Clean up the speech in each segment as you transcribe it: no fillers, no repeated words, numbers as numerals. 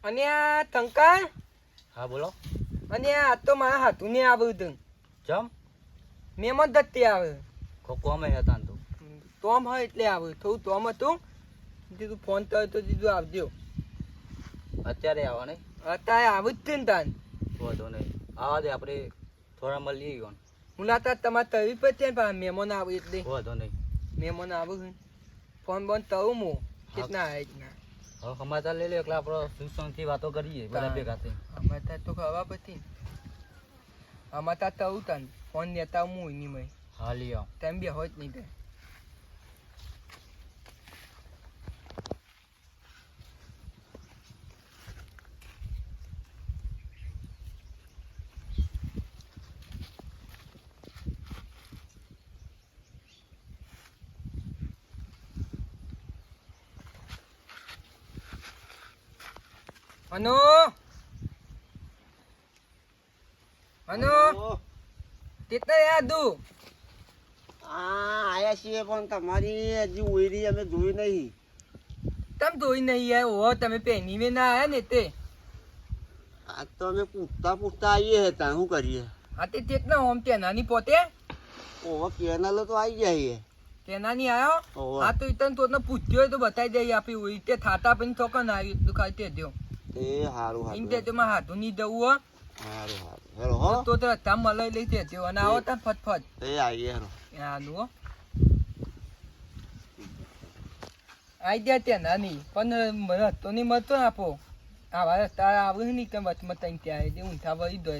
અને આ ટંકા હા બોલો. અને આ તો મારા હાથું ને આવ્યું હતું જમ મેમન દત્તી આવે કોમે હતા ને તો તોમ હોય એટલે આવ્યું થોડું તોમ હતું દીધું ફોન કર્યો તો દીધું આવજો અત્યારે આવા નહીં અત્યારે આવું જ છે ને તાન વધો નહીં આવા દે આપણે થોડા મળીએ ગયો મુલાકાત તમારે તવી પર છે ને મહેમાન આવે એટલે વધો નહીં મહેમાન આવું ફોન બોન તવું હું કેટલા આવે જ ના હવે સમાચાર લઈ લે એટલે આપણે સુસંગથી વાતો કરીએ બધા ભેગા થઈ અમારે ત્યાં તો ખવા પછી અમારે ત્યાં તવું તાન ફોન લેતા હું એની મય હા લઈ આવો તેમ બી હોય જ નહીં ત્યાં અનો અનો કેટલા યાદ દઉં આયા છીએ પણ તમારી હજી ઉયરી અમે જોઈ નહીં. તમ જોઈ નહીં આવ્યો તમે પહેની મે ના આયા ને તે આ તો અમે પૂછતા આવીએ હતા શું કરીએ. હા તે કેટલા ઓમ ત્યાં નાની પોતે ઓહો કેનાલો તો આવી જાય. તેનાની આવ્યો ઓહો. હા તો ઇતન તો પૂછ્યો હોય તો બતાવી દઈએ આપી હોય તે થાતા પણ થોકન આવી એટલું ખાઈ તે દો એ હારું એમ હારું તે તેમાં હાથું નહીં દઉં હો હારું હારું હેરો હો તો રસ્તા મલાઈ લઈ તે તેઓ અને આવો તા ફટફટ એ આવીએ હેરો. હાલું હો આઈ ગયા ત્યાં નાની પણ રસ્તો નહીં મળતો ને આપો આવા રસ્તા આવે નહીં કે વચમાં તઈ ત્યાં આવી દે ઊંઠા વળી દો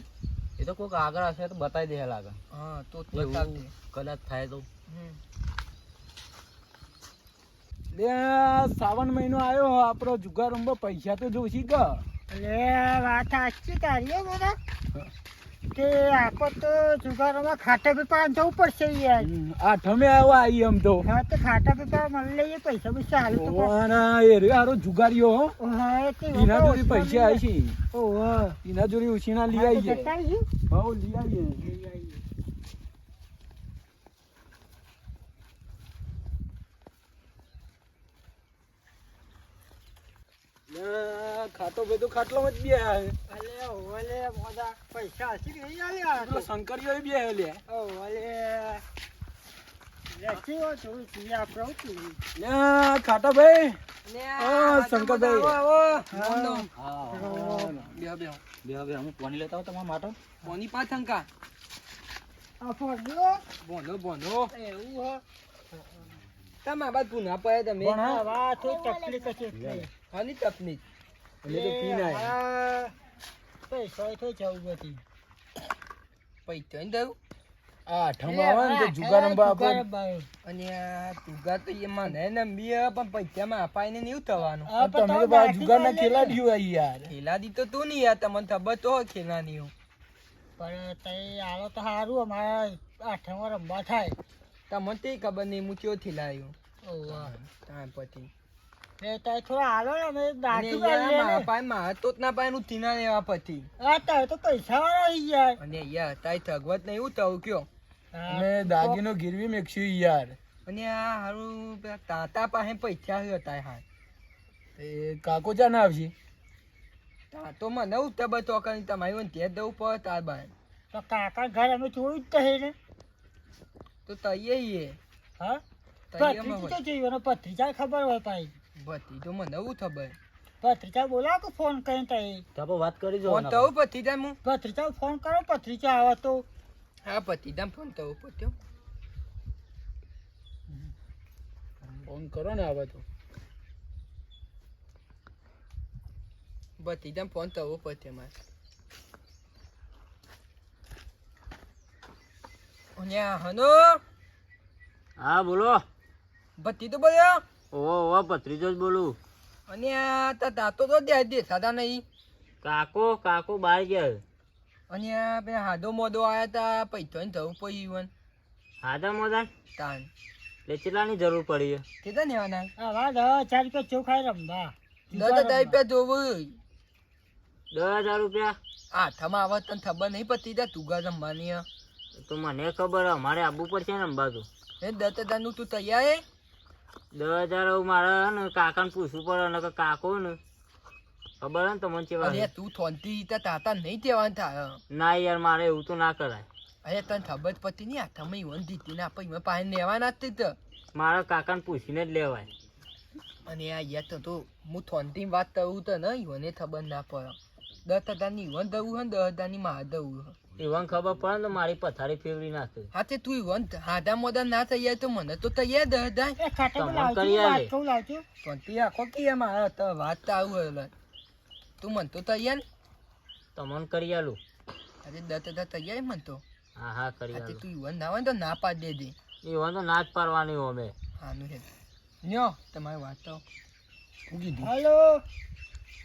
એ તો કોઈક આગળ હશે તો બતાવી દે લાગે હા તો જ એવું બતાવજે. કદાચ થાય તો સાવન મહિનો આવ્યો આપણો જુગાર રમવા પૈસા તો જોશી કે અલે વાત સાચી તારી બધા કે આપો તો જુગારોમાં ખાટા પીપા જવું પડશે યાર. આઠમે આવા આવી એમ તો હા તો ખાટા પીપા મળી લઈએ પૈસા પૈસા હાલ તો એ રે હારો જુગારીઓ હો હા તે એના જોડે પૈસા આવી છે ઓહો એના જોડે ઉછીના લઈ આવી છે જતા આવીએ. હો લઈ આવીએ ખાતો ભાઈ ખાટલો જ બે અલે ઓલે મોડા પૈસા હશે કે નહીં આલ્યા શંકરીઓ બે લે ઓલે લેચીઓ જોઈ છી આપણો તું ખાટા ભાઈ ને શંકરભાઈ. આવો હા. બેહો બેહો બે હવે હું પાણી લેતા આવું તમારા માટે કોની પાસ અંકા આ ફોડ્યો બોનો બોનો એવું હો તમારા બાદ પુના પડે તમે આ વાત તો તકલીફ છે એટલે હાની તકલીફ એટલે તો પી નાય પૈસા તો જવું બધી પૈસા ને દઉં આઠમ આવે ને તો જુગાર રમવા આપણે અને આ તુગા તો એ મને ને બી પણ પૈસામાં અપાઈને નહીં થવાનું તમે તો બા જુગારના ખેલાડીઓ આ યાર ખેલાડી તો તું નહીં યાર તમને ખબર તો હોય ખેલાની હું પણ તઈ આલો તો સારું અમારા આઠમાં રમવા થાય. તમને તે ખબર નહીં હું ચો ખેલાયો ઓવા ત્યાં પછી એ તઈ થોડા હાલો ને અમે અને દાખલ યાર કરી મારા લે પાસે મારા તો જ ના પાસે નું થીના લેવા પછી આ તઈ તો પૈસા વાળા થઈ યાર. અને યાર તારી થગવત નહીં એવું થયું કયો અને દાગીનો ગીરવી મેક્સ્યું યાર અને આ હારું પેલા તાતા પાસે પૈસા હતા હા એ કાકો ચા ના આવશે તો મને ઉઠતા બતો કરી તમારી વન ત્યાં દઉં પડે તાર બાય તો કાકા ઘર અમે જોયું જ કહે ને તો તૈયે હા તૈયારમાં પત્રીજી તો જોયું ને પત્રીજા ખબર હોય પાઈ બધી તો મને એવું ખબર પત્રીજા બોલાવો કે ફોન કરીને તઈ તો આપણે વાત કરી જો ફોન તો પતિદાન હું પત્રીજા ફોન કરો પત્રીજા આવે તો હા પતિદાન ફોન તો પત્યો ફોન કરો ને આવે તો પતિદાન ફોન તો પત્યો મારે અને હનો હા બોલો બત્તી તો બોલ્યો ઓહો ભત્રીજો જ બોલું અને આ તાતો તો દે સાદા નહીં કાકો બહાર ગયા અને આ પેલા હાદો મોદો આયા તા પૈસા ને થવું પછી ઈવન હાદા મોદા તાન એટલે કેટલાની જરૂર પડી કેટલા લેવાના આવા 10,000 રૂપિયા ચોખાઈ રમવા 10,000 રૂપિયા જોવું 10,000 રૂપિયા આઠમાં આવત તને ખબર નહીં પડતી તા તુગા જમવાની હે. તો મને ખબર અમારે આવવું પડશે ને અંબાતું એ 10,000 નું તું તૈયાર હે 10,000 મારે ને કાકાને પૂછવું પડે ને કાકો ને ખબર હે ને તમને કેવા અરે તું થોનતી તાતા નહીં તેવાન થાય ના યાર મારે એવું તો ના કરાય. અરે તને ખબર જ પતી નહીં હાથમાં ઈવન દીધી ના પછી પાસે લેવાના જ તે મારા કાકાને પૂછીને જ લેવાય. અને આ યાર તો હું થોનતી વાત કરું તો ને ઈવને ખબર ના પડે 10,000 ઈવન દવું હે 10,000 માર દવું હે ઈવન ખબર પડે ને તો મારી પથારી ફેવરી નાખે. હા તે તું ઈવન હાડા મોડા ના તૈયાર તો મને તો તૈયાર 10,000 એ ખાટે તમને લાવજો કરી આલે. વાત કહું લાવજો થોનતી આખો કે મારા તો વાત તો આવું એટલે તું મન તો તૈયાર તમને કરી આલું. અરે 10,000 તૈયાર મન તો હા હા કરી હા તે આલું. તું ઈવન ના હોય તો ના પાડ દેજે ઈવન તો ના જ પાડવાની હો અમે. હાનું છે ન્યો તમારી વાત તો હું કીધું હલો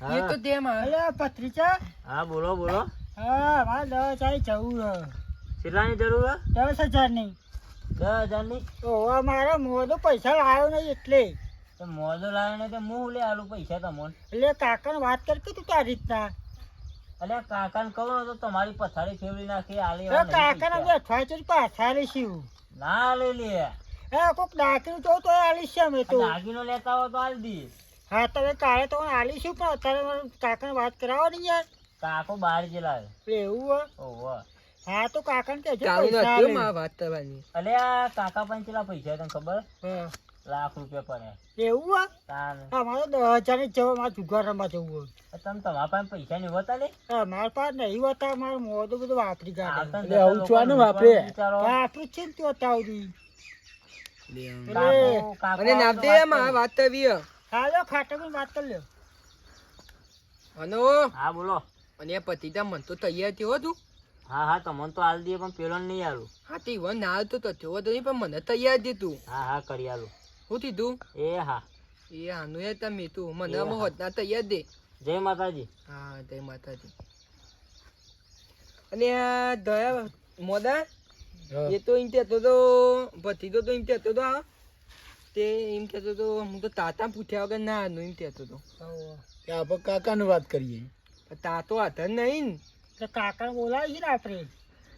હા એ તો તે મારે હલો પત્રીચા હા બોલો બોલો. હા મારે 10,000 જવું હે કેટલાની જરૂર હે? 10,000 નહીં 10,000ની? ઓવા મારા મોઢો પૈસા લાવ્યો નહીં એટલે તો મોજો લાવે ને તે હું લે આલું પૈસા તમને. એટલે કાકાને વાત કરતી તું તારી રીતના અલ્યા કાકાને કહો ને તો તમારી પથારી ફેવરી નાખી આલે તો કાકાને બે અઠવાડિયે પાછા લઈશું ના લઈ લે. એ કોક દાખલું તો આલીશ છે અમે તો દાગીનો લેતા હો તો આલ દી. હા તમે કાલે તો આલીશું પણ અત્યારે મારે કાકાને વાત કરાવો ને યાર કાકો બહાર જેલા હે. એટલે એવું હોય ઓહો. હા તો કાકાને કહેજો ચાલુ પૈસા નથી આલે. મારે વાત કરવાની અલ્યા કાકા પાસે કેટલા પૈસા તને ખબર? હા. ₹1,00,000 પડ્યા. એવું હોય તાન અમારે 10,000 જ જવા મારે જુગાર રમવા જવું હોય તમે તમારા પાસે પૈસા નહીં હોતા લે? હા મારા પાસે નહીં હોતા મારે મોઢું બધું વાપરી કાઢે આવતા એટલે આવું ચુવાનું વાપરે. વિચારો. વાપરું જ છે ને તું અત્યાર સુધી કાકો- કાકો અને ના આવતો દે વાત મારે કરી. વાત કરવી હે. હાલો ખાટામાં વાત કરી લ્યો હનો હા બોલો. અને આ પતિતા મન તો તૈયાર થયો તું હા હા તમને તો આલ દઈએ પણ પેલો નહીં આલું. હા તે ઈવન ના આવતો તો થયો તો નહીં પણ મને તૈયાર દે તું હા હા કરી આલું. શું થયું એ હા. એ હાનું એ તમે તું મને એ આમાં હા. હોતના તૈયાર દે જય માતાજી. હા જય માતાજી અને આ દયા મોદા એ તો એમ કહેતો તો ભતીજો તો એમ કહેતો તો આ તે એમ કહેતો તો હું તો તાતા પૂછ્યા વગર ના આનું એમ કહેતો તો આપણે કાકાની વાત કરીએ. તાતો હાથર નહીં ને. તો કાકાને બોલાવીએ ને આપણે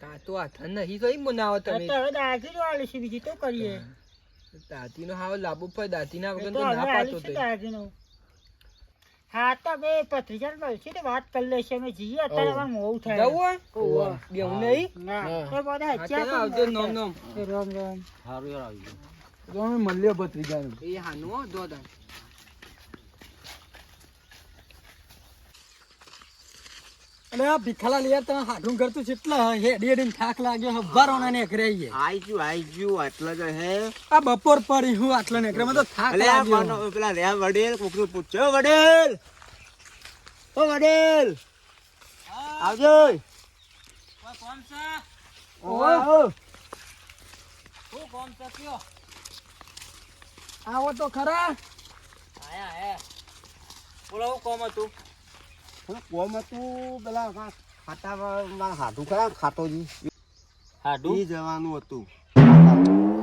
તાતો હાથર નહીં તો એમ બનાવો તો તમે હવે દાગીનો આલીશું બીજી તો કરીએ દાંતીનો હાવ લાંબુ પડે દાંતીના એ વગર તો તો હવે ના પાતો આલીશું તો દાગીનો હા તો બે પત્રીજાને મળશે ને વાત કરી લેશે અમે જઈએ અત્યારે અમારે મોડું થાય જવું હોય બેવું નહીં ના હા. એ બધા હા, હચ્યા ચાલો આવજો નોમ નોમ એ રામ રામ સારું યાર આવી ગયું. તો અમે મળીએ ભત્રીજાને. એ હાનું હો દો તાન. અને આ ભીખાલાલ યાર તમે હાડું કરતું કેટલા હેડી હેડીને થાક લાગ્યો હવારોના નેકરે આઈએ. આઈ આટલા જ હે આ બપોર પડી હું આટલો નેકરે મને તો થાક અલે આ લાગ્યો. માનો પેલા રહ્યા વડેલ કોકને પૂછ્યો વડેલ ઓ વડેલ આવજો કોઈ કોમ છે? ઓહો શું કોમ છે કયો? આવો તો ખરા. આયા હે. બોલો શું કોમ હતું? કોમ હતું પેલા ખાટા હાથું ખરા ખાટોજી હાડું? ઈ જવાનું હતું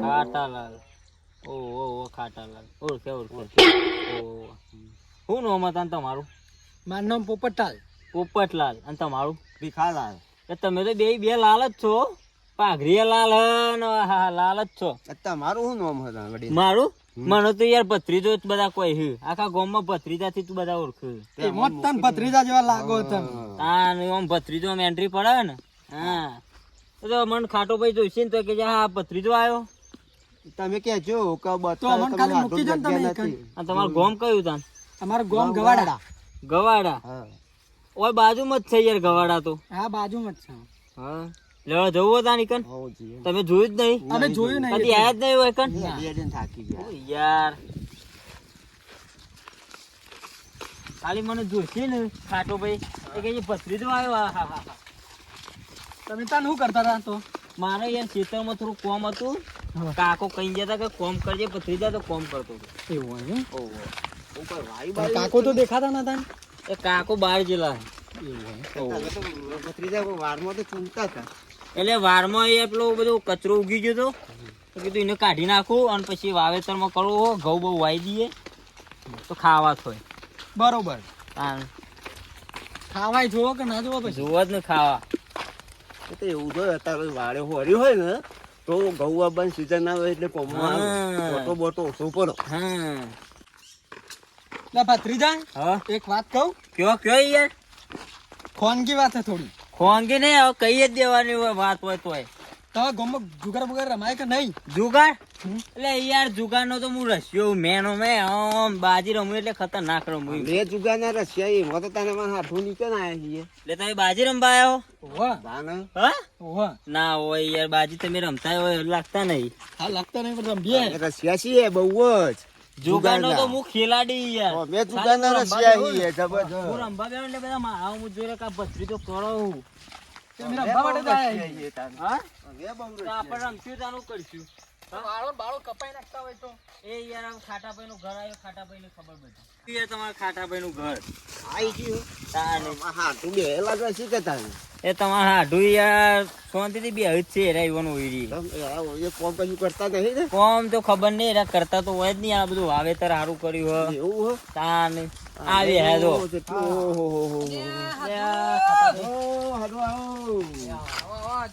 ખાટાલાલ. ઓ ખાટાલાલ. ઓળખે ઓળખે. ઓ શું નામ હતા ને તમારું? મારું નામ પોપટાલ. પોપટલાલ. અને તમારું? ભીખાલાલ એ તમે તો બે લાલ જ છો. પાઘરીએ લાલ હે ને હા લાલ જ છો. તમારું શું નામ હતા વડીલ મારું? મને તો યાર ભત્રીજો જ બધા કોઈ હે. આખા ગામમાં ભત્રીજાથી તું બધા ઓળખે. એ મોત તન ભત્રીજા જેવા લાગો તમે. હા ને આમ ભત્રીજો આમ એન્ટ્રી પડે ને. હા તો મને ખાટો ભાઈ જોઈશે ને તો કે હા ભત્રીજો આવ્યો. તમે કેજો કે તો અમને ખાલી મૂકી જો ને તમે એક. અને તમારું ગામ કયું તાન? અમારું ગામ ગવાડા. ગવાડા. હા ઓય બાજુમાં જ છે યાર ગવાડા તો. હા બાજુમાં જ છે. હા લેવા જવું હતા નીકન? હોજી તમે જોયું જ નહીં? અમે જોયું નહીં. કદી આયા જ નહીં હોય કન? બેડીને થાકી ગયા ઓ યાર ખાલી મને જોઈશે ને ખાટો ભાઈ એ કે ભત્રીજો આવ્યો. હા હા હા. તમે તાન શું કરતા હતા તો? મારે યાર ખેતરમાં થોડું કોમ હતું. હા. કાકો કહી જતા કે કોમ કરજે ભત્રીજા તો કોમ કરતો હતો. એવું હોય એમ? ઓહો. ઉપર વાયુ પણ કાકો તો દેખાતા નતા ને? એ કાકો બહાર જેલા. એવું હોય. ભત્રીજા વારમાં તો ચૂંટતા હતા એટલે વારમાં એ પેલો બધો કચરો ઉગી ગયો હતો તો કીધું એને કાઢી નાખું અને પછી વાવેતરમાં કરવું હો ઘઉં બહુ વાઈ દઈએ તો ખાવા થોય. બરોબર. તાન ખાવાય જોવો કે ના જોવો પછી? જોવા જ ને ખાવા. એ તો એવું તો અત્યારે વાડે હોરી હોય ને તો ઘઉં આવવાની સિઝન આવે એટલે કોમમાં હા. બોટો બોટો ઓછો પડો હા લા ભત્રીજા હા એક વાત કહું કયો કયો યાર ખોનગી વાત છે થોડી ખોંગી ને હવે કઈ જ દેવાની હોય વાત હોય તોય તો ગોમો જુગાર બુગાર રમાય કે નહીં? જુગાર એટલે યાર જુગાર નો તો હું રસ્યો મેનો મેં આમ બાજી રમું એટલે ખતરનાક રમું બે જુગારના રશિયા એમાં તો તને મને હાથું નીકળ આયા છીએ એટલે તમે બાજી રમવા આવ્યો ઓવા બાને હા ઓવા ના હોય યાર બાજી તમે રમતા હોય એવું લાગતા નહીં હા લાગતા નહીં પણ રમીએ રશિયા છીએ બહુ જ જુગાર નો તો હું ખેલાડી યાર બે જુગારના રશિયા છીએ હું જબરજસ્ત રમવા બેઠો એટલે બધા મારા હું જોઈ કા ભત્રી તો કરો તમે રમવા માટે જાય હા હવે બહુ તો આપણે રમશું તાનું કરશું બાળો બાળો કપાઈ નાખતા હોય તો એ યાર આમ ખાટાભાઈ નું ઘર આવ્યું ખાટાભાઈ ને ખબર બધી યાર તમારા ખાટાભાઈ નું ઘર આઈ ગયું તાને હાથું બે લાગે છે કે તાને એ તમારા હાડું યાર શાંતિથી બે જ છે રહેવાનું હોય એ કોમ કશું કરતા નહીં ને કોમ તો ખબર નહીં એરા કરતા તો હોય જ નહીં આ બધું વાવેતર સારું કર્યું હોય એવું હો તાને આવી હે તો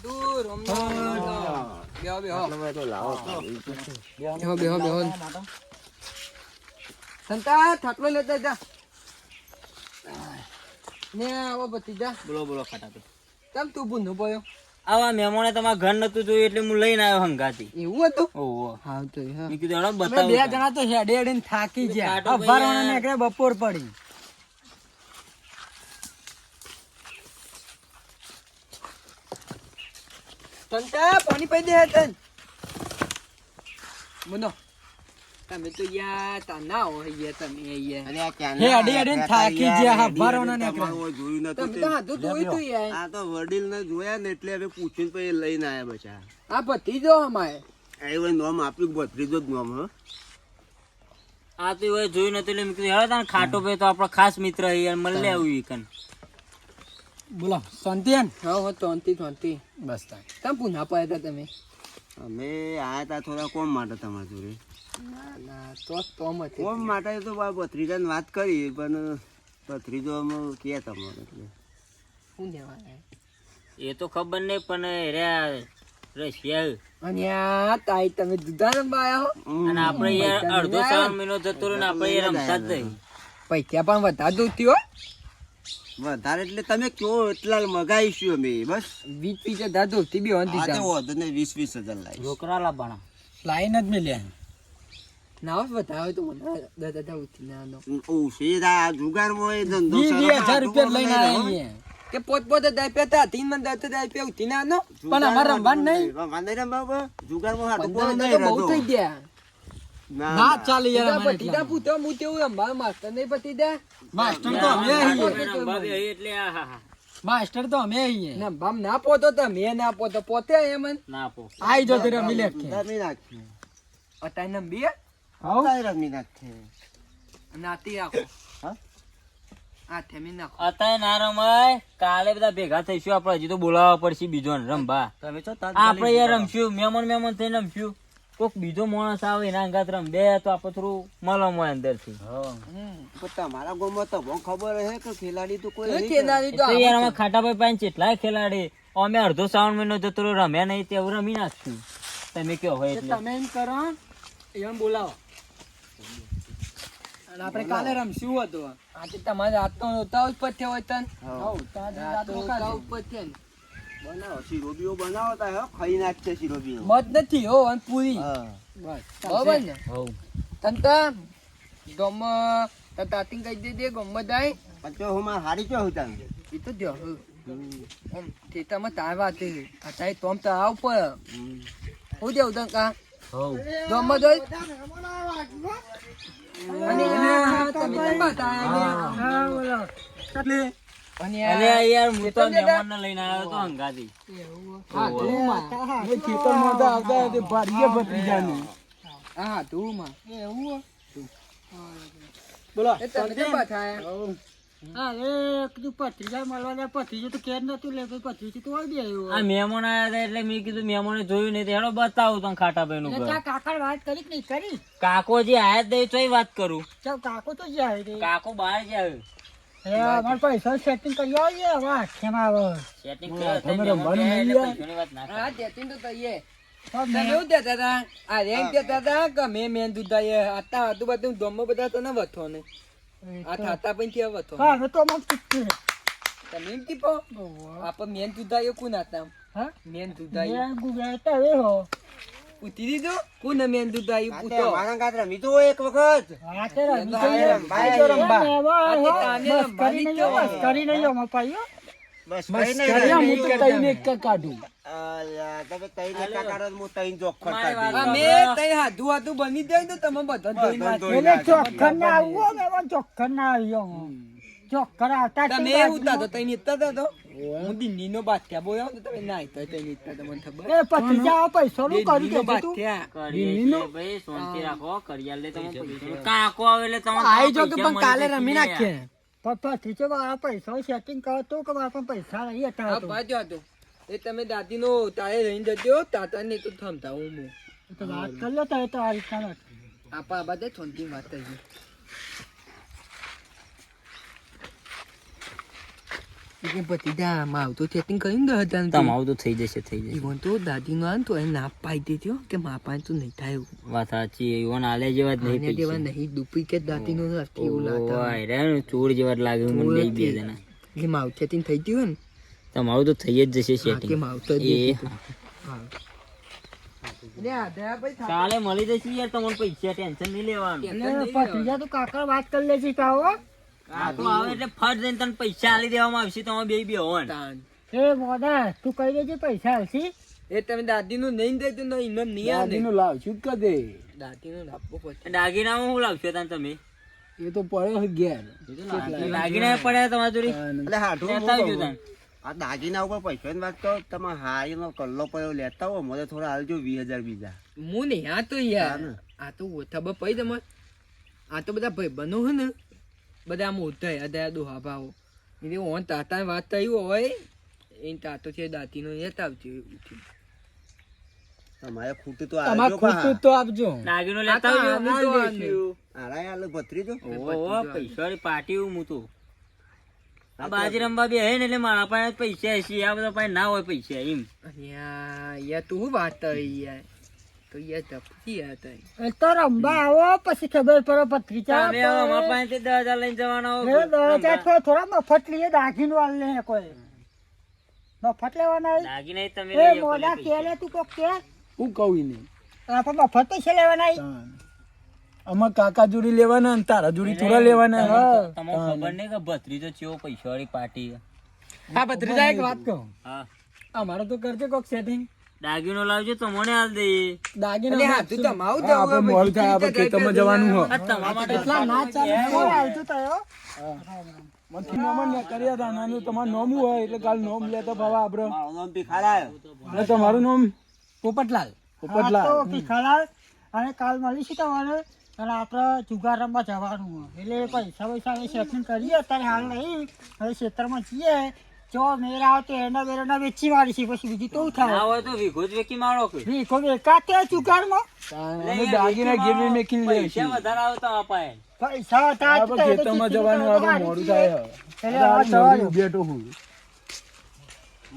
દૂર બેહો બેહો સંતા થાકલો લેતા જા ને આવો ભતીજા બોલો બોલો ખાટાભાઈ કેમ તું ભૂનો પડ્યો? આવા મહેમાને તમારા ઘર નતું જોયું એટલે હું લઈને આવ્યો હંગાથી એવું હતું? ઓહો હા તો હા. મેં કીધું હેડો અમે બતાવું બે જણા તો હેડે હેડીને થાકી ગયા ખાટો ભાઈ અભારવાના યાર. નીકળે બપોર પડી સંતા પાણી પી દે તન મુનો તમે તો યાર તાના હોય યાર તમે યાર હેડી હેડીને થાકી ગયા અભારવાના નીકળે જોયું નતું તમે તો હાથું ધોયું તું યાર. આ તો વડીલ ને જોયા ને એટલે હવે પૂછીને પછી લઈને આયા બચા આ ભતીજો અમારે એવું નામ આપ્યું ભત્રીજો જ નામ હ આ તો હવે જોયું નતું એટલે મેં કીધું હેડો તાને ખાટો ભાઈ તો આપણો ખાસ મિત્ર છે યાર મળે આવ્યું ઈ કન બોલો શાંતિ હા હો તોંતી બસ તાન તમે પુના પડ્યા હતા તમે? અમે આયા તા થોડા કોમ માટે તમારા જોડે ના તો મત કોમ માટે તો ભત્રીજાને વાત કરી પણ ભત્રીજો અમે કે તમારે એટલે શું લેવાના? એ તો ખબર નહીં પણ રે રશિયા અને આ તાઈ તમે દુધા રમવા આયા હો? અને આપણે યાર અડધો શ્રાવણ મહિનો જતો રહ્યો ને આપણે યાર રમતા જ નહીં પૈસા પણ વધારે દૂધતી હો. વધારે એટલે તમે કયો એટલા મગાઈશું અમે બસ 20 હજાર દૂધતી બી હોતી આજે જાવ. વધુ ને 20,000 લાવી છોકરા લાવવાના લાઈન જ મેલ્યા ના હોય વધારે તો મને દાદા ઉઠી ના નો સીધા જુગારમાં એ ધંધો 20,000 રૂપિયા લઈને આવીએ કે પોત દાય પેતા 3 મન દાય પે ઉઠી ના નો પણ અમારે રમવાનું નહીં રમવાનું રમવા જુગારમાં હાટું 15 કોણ હજાર તો બહુ થઈ નહીં ગયા. ના ચાલે યાર અમારે ભતીજા પૂછો હું તેવું રમવા માસ્ટર નહીં ભતીજા માસ્ટર તો અમે આવીએ રમવા બેહી એટલે આ હા હા માસ્ટર તો અમે આવીએ ના બામ ના પોતો તમે ના પોતો પોતે એમ ના પો આઈ જો તે રમી લે રમી નાખીએ અટાઈ નમ બે હાઉ રમી નાખીએ નાતી રાખો હા? આ થેમી નાખો. અત્યારે ના રમાય કાલે બધા ભેગા થઈશું આપણે હજી તો બોલાવવા પડશે બીજો ને રમવા તમે છો આપણે યાર રમશું મહેમાન થઈને રમશું કોક બીજો માણસ આવે એના અંગાત રમ બે તો આપણે થોડું મળમ હોય અંદરથી તમારા ગામમાં તો બહુ ખબર હે કે ખેલાડી તો કોઈ નહીં. ખેલાડી તો તો યાર અમે ખાટાભાઈ પાસે કેટલાય ખેલાડી અમે અડધો શ્રાવણ મહિનો જતો રહ્યો રમ્યા નહીં તેવું રમી નાખશું તમે કયો હોય એટલે તમે એમ કરો એમ બોલાવો અને આપણે કાલે રમશું હતું આજે તમારે રાતનો રોતા ઉપર થયો હોય તન હાઉ તાજે રાત રોતા રોકાશે ઉપર થયો ને. બનાવો શિરોબીઓ બનાવો તા હે ખાઈ નાખશે શિરોબીઓ મત નથી હો અને પૂરી હા બસ બરાબર ને હોવ તંતા ગમ તાતી કહી દેજે ગમ દાય પણ તો હું માર હારી ચો હતા એ તો જો ઓમ ખેતરમાં તાર વાત અત્યારે તોમ તો આવ પર હું દેવ તન કા હોવ ગમ દોય અને તમે કેમ બતાયા હા બોલો અને અરે યાર હું તો મહેમાનને લઈને આવ્યો તો હંગાથી હા ધૂમાં એ ખેતરમાં તો આવતા તે ભારીએ ભત્રીજાની હા ધૂમાં એવું બોલો એ તમે કેમ બતાયા હા એ કીધું પથરીજા મળવા જાય પથરીજો તો કેર નતું લે પથરીજી તો હોય બે આ મહેમાન આવ્યા હતા એટલે મેં કીધું મહેમાને જોયું નહીં તો હેડો બતાવું તને ખાટાભાઈ નું ઘર ત્યાં કાકા વાત કરી કે નહીં કરી કાકો જે આયા જ નહીં તોય વાત કરું ચાલ કાકો તો જાય રે કાકો બહાર જ આવ્યો અમારે પૈસા સેટિંગ કરી આવીએ હવે આખેમાં આવે સેટિંગ તમે રમવાનું નહીં યાર. પૈસાની વાત ના હા દેતીન તો તઈએ તો તમે એવું દેતા હતા આ રેન્ક દેતા હતા કે મેં દૂધ દાઈએ આતા હતું બધું ગમ બધા તો ન વથો ને આ થાતા પણ કેવો હતો હા હવે તો મને ચૂકતી છે. તમે એમ ટીપો આપણે મેન દુધાયો કોણ હતા હા મેન દુધાયો મેં ગુગા તો હવે હો પૂછી દીધું કોણ મેન દુધાયો આ તે પૂછો મારા ગાત રમી તો એક વખત હા તે રમી તો તો રંબા. એ રંબા. આ તે બસ તાને રંબાની કરી જ નહીં બસ કરી નહીં મપાયો બસ બસ કઈ નહીં કર્યા, રમી. હું તો તઈને એક કાઢું. અલ્યા, તમે તઈ ને કાકારો હું તઈ જોખ તમારી કરતા વાત દઈએ. અમે તઈ હાથું હાથું બની જાય તો તમે બધા જોઈને વાત ધોઈ એટલે નાખે. ચોખ્ખર ના આવું ને એમાં ચોખ્ખર ના આવ્યો ચોખ્ખર આવતા તમે જ ઉતા તો તઈ નીતા હતા તો હું દિલ્હીનો બાદશાહ બોલ્યો તો તમે ના તો તઈ નીતા તો મને ખબર એ પછી જાઓ પૈસો નું કર્યું દિલ્હીનો કે તું બાદશાહ કરીએ છીએ ભાઈ, શાંતિ રાખો, કરી આલે તમે પૈસા. કાકો આવે એટલે તમે આઈ જો કે પૈસા પણ કાલે મળી રમી જશે નાખીએ. પછી તો મારા પૈસા સેટિંગ કરો તો કે મારા પણ પૈસા નહીં હતા હા પાછો હતો એ તમે દાદીનો તારે રહીને જજો તાતા ને તો થમતા હું તો વાત કરી લો તો આ રીતના નથી. આપા બધા છોંતી વાત થઈ ગઈ કે ભતીજા માં તો સેટિંગ કર્યું ને હતા તમારું તો થઈ જશે, થઈ જશે. ઈવન તો દાદીનો આવે ને તો એને ના પાઈ દેજો કે મા પાસે તો નહીં થાય એવું વાત સાચી, એવો નાલે જેવા જ નહીં આને જેવા પૈસા. નહીં ડુપ્લિકેટ દાદીનો નથી એવું ઓહો, લાગતા હાયરે, ચોર જેવા જ લાગે મને બે બે જણા. એટલે માવ સેટિંગ થઈ ગયું ને તમારું તો થઈ જ જશે હા, કે setting. માવ તો એ હા એટલે આધા ભાઈ કાલે મળી જશે યાર, તમને પૈસા ટેન્શન નહીં લેવાનું. એટલે ભત્રીજા તું કાકા વાત કરી લેજે કાવો કાકો આવે એટલે ફટ દઈને તને પૈસા આલી દેવામાં આવશે, તમે બે બે હોન. તાન. એ મોદા તું કહી દેજે પૈસા હાલશી એ તમે દાદીનું નહીં દે તો નહીં નહીં આવે દાદીનું લાવશું જ કદે. દાદીનું આપવું પડશે દાગીનામાં શું લાવશો તાન તમે? એ તો પડ્યો છે ઘેર. દાગીના પડ્યા તમારી જોડે? એટલે હાઠું લેતા હું આવજો કહું. તાન. આ દાગીના ઉપર પૈસાની વાત તો તમે હારીનો કલ્લો પડ્યો લેતા હો મને થોડા હાલજો 20,000 બીજા. હું નહીં આ તો યાર હા ને. આ તો ઓછા પૈ તમારે આ તો બધા ભાઈ બનો હે ને બધા મોટા હતા દોહા ભાવો એટલે ઓન તાતા વાત થઈ હોય એ તાતો છે દાંતીનો યત આવજો એવું થયું. તમારે ખૂટું તો તમારે હાલજો ખૂટતું પાહા. તો આપજો. દાગીનો આ લેતા તો આવજો. આનું તો આનું. હારાય હાલો ભત્રીજો. ઓહો, પૈસાવાળી પાર્ટી હું તો. આ બાજી રમવા બે હે ને એટલે મારા પાસે પૈસા હશે, આ બધા પાસે ના હોય પૈસા એમ. અને યાર તું શું વાત કરી યાર તો યાર તપતી યાર તઈ એ તો રંબા આવો પછી ખબર પડે ભત્રીજા તમે આવો, અમારા પાસેથી 10,000 લઈને જવાના હો. થોડા મફત લઈએ દાગીનો હાલ લે કોઈ મફત લેવાના ઈ? દાગીના ય તમે એ લઈ શકો મોડા પૈસા. કે લે તું કોક કે હું કહું નહીં. આપણે મફત પૈસા લેવાના ઈ? અમાર કાકા જોડી લેવાના ને તારા જોડી થોડા લેવાના. તમને ખબર નહીં કે ભત્રીજો ચેવો પૈસાવાળી પાર્ટી છે? હા ભત્રીજા એક વાત કહું, હા, અમારે તો કરજે કોક સેટિંગ. દાગીનો લાવજો તો મને હાલ દઈએ. દાગીના અને હા તું તમારું હા, આપણે જવું મોડું થાય, આપણે ખેતરમાં જવાનું હોય. આ તમારા માટે એટલા ના ચાલે કોઈ આવતું તયો મને નોમ ને કર્યા હતા નાનું તમારું નોમ હોય એટલે કાલ નોમ લેતા ભાવા આપણે. મારું નામ ભીખાલાલ. એટલે તમારું નામ પોપટલાલ. તો પોપટલાલ. ભીખાલાલ અને કાલ મળીશું તમારે અને આપણે જુગાર રમવા જવાનું હોય. એટલે પૈસા પૈસા હવે સેટિંગ કરીએ અત્યારે હાલ નહીં હવે ખેતરમાં જઈએ જો મેર આવે તો એના બેરના વેચી મારીશું પછી બીજું તો ના થાય હોય તો વીઘો જ વેચી મારો કે. વીખો વેચાતે જુગારમાં અમે દાગીના ગીરવી મેકીને લઈએ પૈસા છીએ. વધારે આવે તો અપાય. પૈસા હતા આપણે ખેતરમાં જવાનું આપણે મોડું થાય. એટલે આ જવાનું. બેઠો હું.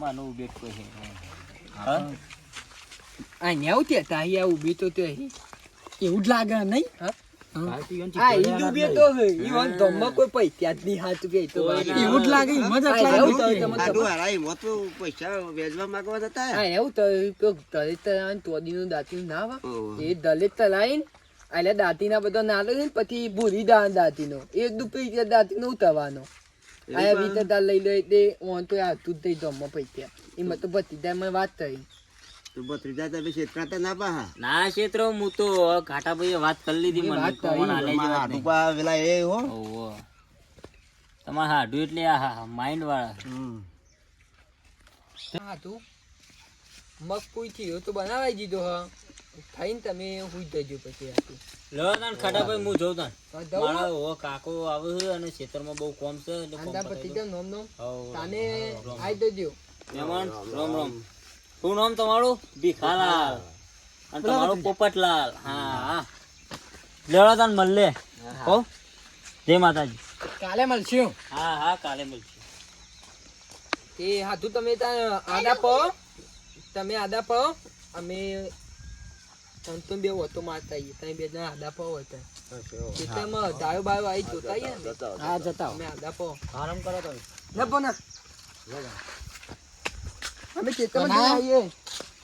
માનું બેટ કોઈ છે. અહીંયા આવું ત્યાં તાહી આવું બી તો તે એવું જ લાગે નહીં? આ ઈડું બે તો હે ઈવન ધમમાં કોઈ પૈસા જ નહીં હાથ કે તો વાત. એવું જ લાગે, મજા આ એવું તો લાગે. તમે હાડું હારાય, એમાં તો પૈસા વેચવા માંગવા જતા હા એવું તો દલિત તલાઈને તોડીનું દાંતીનું ના આવે ઓહો. એ દલિત તલાઈને એટલે દાંતીના બધા નાલો છે ને પછી ભૂરી દાંતીનો એક દુપી દાંતીનો ઉતરવાનો આ વિતરતા લઈ લે તે ઓન તો આવતું જ થઈ ધમમાં પૈસા એમાં તો ભતીજામાં વાત થઈ તો ભત્રીજા તમે છેતરાતા ના પાહા. ના ક્ષેત્ર હું તો ઘાટા ભાઈએ વાત કરી લીધી મને. વાત કરી. કોણ હાલે તમારા જેવા જ હાડું નહીં. પા પેલા એ હો. ઓહો. તમારે હાડું એટલે આ માઇન્ડ વાળા. હમ. હા તું મગ કોઈ થયો તો બનાવાઈ દીધો હા થઈને તમે હુઈ જજો પછી આતું લો તાન ખાટા ભાઈ હું જોઉં તાન. હા, દઉં? મારા ઓહો કાકો આવે છે અને ખેતરમાં બહુ કોમ છે એટલે કોમ આંધા પતાવી પતિજા નોમ નોમ દઉં. તાને આઈ દેજો મહેમાન રામ રામ. શું નામ તમારું? ભીખાલાલ. અને તમારું પોપટલાલ. હા હા. લેવડો તાન મળે. હો જય માતાજી. કાલે મળશું. હા હા કાલે મળશું. તે હાથું તમે ત્યાં આદા પાઓ તમે આદા પાઓ અમે તમે તો બે હોતો મારતા આવીએ તમે બે જણા આડા પાવ હતા ખેતરમાં ધાયો બાયો આવી જોતા આવીએ ને હા જતા અમે આડા પાવ આરામ કરો તમે ના પોના અમે ખેતરમાં જઈને આવીએ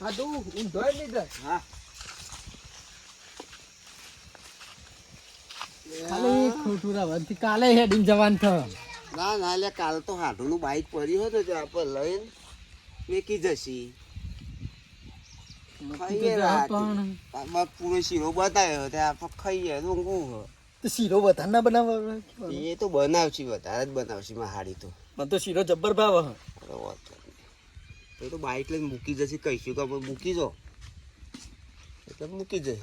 હા તો ઊંધો જ નહીં જાય હા ખાલી ખોટું રહેવાથી કાલે હેડીને જવાનું થયું ના ના એટલે કાલ તો હાડુનું બાઈક પડ્યું હતું ત્યાં આપણે લઈને મેકી જશી ખાઈએ પણ આમાં પૂરો શીરો બતાવ્યો ત્યાં આપણે ખાઈએ તો ઊંઘું તો શીરો વધારે ના બનાવવા એ તો બનાવશી વધારે જ બનાવશી માં હાડી તો મને તો શીરો જબ્બર ભાવ અરે વાત નહીં. એ તો બાઈક લઈને મૂકી જશે કહીશું કે આપણે મૂકી જો એટલે મૂકી જશે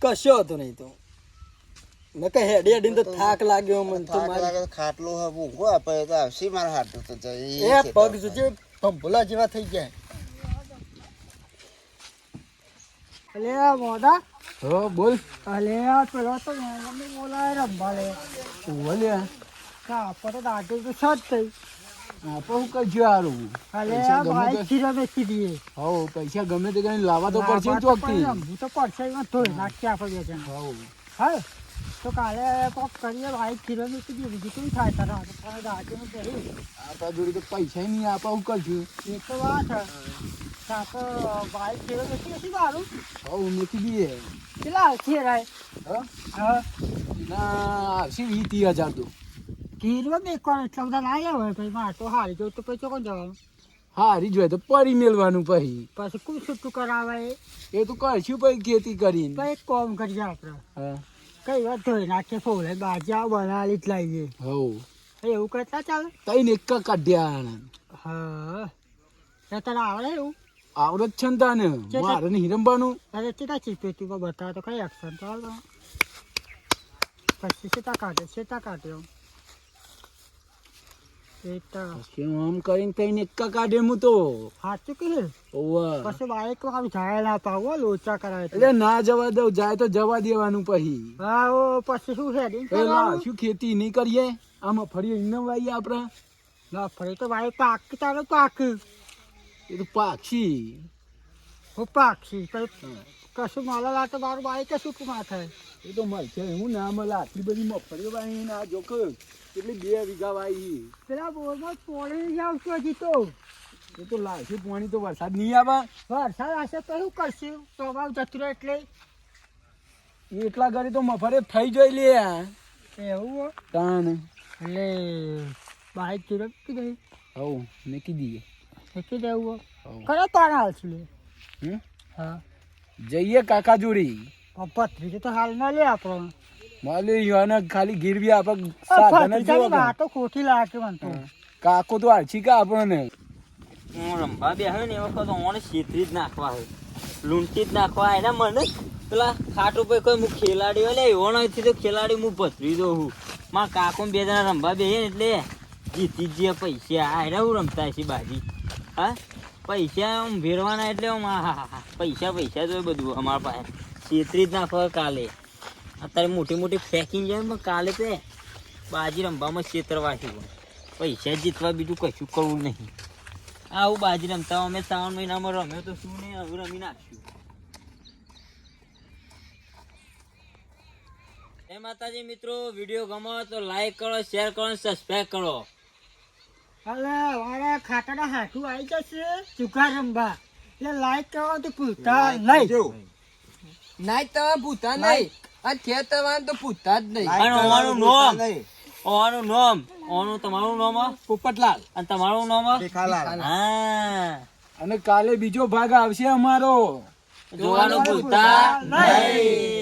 કશો હતો નહીં તો મેં કઈ હેડી હેડીને તો થાક લાગ્યો મને તો થાક મારી લાગે તો ખાટલો હવે ઊંઘો આપણે તો આવશે મારા હાટું તો એ પગ જોજે ભંભોલા જેવા થઈ ગયા અલે આ મોડા હો બોલ અલે આ પેલો તો મેં બોલાય રમવા લે બોલ્યા કા પર દાટી તો છત થઈ આપણે શું કરજો હારું અલે પૈસા આ ગમે બાઈક તે- ખીરો બેસી દઈએ હો પૈસા ગમે તે કરીને લાવવા તો પડશે ને ચોકથી રમવું તો પડશે એમાં ધોઈ નાખીએ આપણે બે જણ હો હા તો કાલે કોક કરીએ બાઈક ખીરો બેસી દઈએ બીજું કેવું થાય તારા હાથે દાટીને પહેરી આપણા જોડે તો પૈસા નહીં આપવા શું કરશું એ તો વાત છે કાં તો બાઈક ખીરો બેસી બેસી મારું હો મૂકી દઈએ કેટલા આવશે રાય હા હા ના આવશે 20,000 તો ખીરો બેસવાનો એટલા બધા ના આવ્યા હોય પછી મારે તો હારી જવું તો પછી કોણ જવાનું હારી જોઈએ તો પરી મેળવાનું પછી પછી કું છૂટું કરાવાય એ તો કરશું પછી ખેતી કરીને પછી એક કોમ કરીએ આપણે હા કઈ વાત ધોઈ નાખીએ ફોલે બાજા બનાવી જ લાવીએ હો એવું કરતા ચાલે તઈ ને એક કાઢ્યા હા તો તને આવડે એવું આવડત છે ને તાને મારે ને હિરંબાનું અરે ચેતા ચીપેટીમાં બતાવે તો કઈ એક્શન ચાલો પછી શેતા કાઢ્યો એ તો આમ કરીને તઈ ને એક કાઢે હું તો સાચું કે ઓવા પછી બાઈક આમ જાય ના પાવો લોચા કરાવે એટલે ના જવા દઉં જાય તો જવા દેવાનું પછી હા ઓ પછી શું હેડિંગ પેલા શું ખેતી નહીં કરીએ આમાં ફરી એમને વાઈએ આપડે ના ફરી તો બાઈક પાકી તારે પાક એ તો પાક્ષી હું પાકશી કશું માલા લાતો મારું બાઈક શું કુમા થાય એ તો મળશે હું ના મળે આટલી બધી મફળી વાઈ ના જોક કેટલી 2 વીઘા વાઈ પેલા બોરમાં પોણી આવતું હજી તો એ તો લાવશે પાણી તો વરસાદ નહીં આવે વરસાદ હશે તો શું કરશું પ્રભાવ જતું રહે એટલે એટલા ઘરે તો મફરે થઈ જોઈ લે એવું હો? તાણ એટલે બાઈક જોડે મૂકી દઈ હવ મૂકી દઈએ મૂકી દેવું હો. હવ. ખરે તારા હાલશું લે હમ? હા જઈએ કાકા જોડી પથરી તો હાલ ના લે આપણો માલે યોને ખાલી ગીરવી આપણે સાધન જ જોવા ગયા. વાતો ખોટી લાગે મને તો કાકો તો આછી કા આપણને હું રમવા બેહ્યો ને એ વખત ઓને છેતરી જ નાખવા હોય લૂંટી જ નાખવા એના મને પેલા ખાટ ઉપર કોઈ હું ખેલાડી હોય એવો નથી તો ખેલાડી હું ભસરી દઉં છું મારા કાકો ને 2 જણા રમવા બેહીએ ને એટલે જીતી જ જે પૈસા આ એને હું રમતા છે બાજી હા પૈસા આમ ભેરવાના એટલે આમ આહાહા. પૈસા જોઈએ બધું અમારા પાસે છેતરી જ નાખવા કાલે અત્યારે મોટી મોટી ફેંકીને જાય પણ કાલે તે બાજી રમવામાં છેતરવા છે પૈસા જીતવા બીજું કશું કરવું નહીં આવું બાજી રમતા અમે 3 મહિનામાં રમ્યો તો શું નહીં હવે રમી નાખ્યું એ માતાજી મિત્રો વિડીયો ગમો તો લાઈક કરો શેર કરો સબસ્ક્રાઇબ કરો અલે વાળા ખાટાના હાથું આવી જશે ચુકા રંબા એટલે લાઈક કરવા તો ભૂલતા નહીં નાઈ તમે પૂછતા નહીં આ ખેત તમારે તો પૂછતા જ નહીં અને ઓનું નામ તમારું નામ પોપટલાલ અને તમારું નામ ભીખાલાલ. હા અને કાલે બીજો ભાગ આવશે અમારો જોવાનું ભૂલતા નહીં